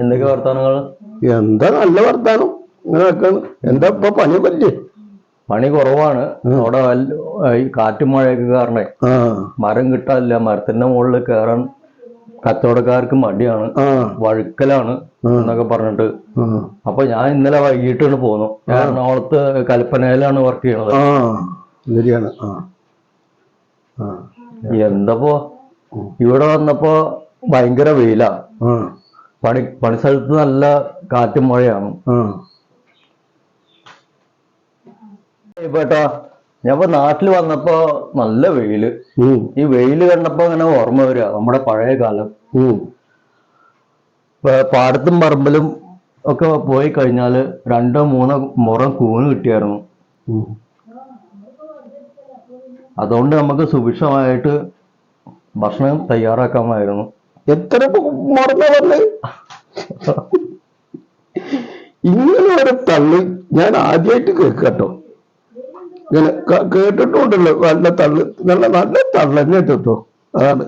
എന്തൊക്കെ വർത്താനങ്ങൾ? എന്താ നല്ല വർത്താനം. ഇങ്ങനെ വെക്കാണ്. എന്താ ഇപ്പൊ പണി പറ്റേ? പണി കുറവാണ് അവിടെ. ഈ കാറ്റും മഴയൊക്കെ കാരണേ മരം കിട്ടാനില്ല. മരത്തിന്റെ മുകളിൽ കയറാൻ കച്ചവടക്കാർക്ക് മടിയാണ്, വഴുക്കലാണ് എന്നൊക്കെ പറഞ്ഞിട്ട്. അപ്പൊ ഞാൻ ഇന്നലെ വൈകിട്ടാണ് പോന്നു. ഞാൻ എറണാകുളത്ത് കൽപ്പനയിലാണ് വർക്ക് ചെയ്യണത്. ശരിയാണ്. എന്തപ്പോ ഇവിടെ വന്നപ്പോ ഭയങ്കര വെയിലാ. പണി സ്ഥലത്ത് നല്ല കാറ്റും മഴയാണ്. ഇപ്പേട്ടാ, ഞാൻ നാട്ടിൽ വന്നപ്പോ നല്ല വെയില്. ഈ വെയില് കണ്ടപ്പോ ഇങ്ങനെ ഓർമ്മ വരിക നമ്മുടെ പഴയ കാലം. പാടത്തും പറമ്പിലും ഒക്കെ പോയി കഴിഞ്ഞാല് 2-3 മുറം കൂണ് കിട്ടിയായിരുന്നു. അതുകൊണ്ട് നമുക്ക് സുഭിക്ഷമായിട്ട് ഭക്ഷണം തയ്യാറാക്കാമായിരുന്നു. എത്ര മുറന്ന് ഇങ്ങനെ ഒരു തള്ളി ഞാൻ ആദ്യമായിട്ട് കേൾക്കട്ടോ. ഇങ്ങനെ കേട്ടിട്ടുണ്ടല്ലോ. നല്ല തള്ളു, നല്ല തള്ളന്നെ കേട്ടോ. അതാണ്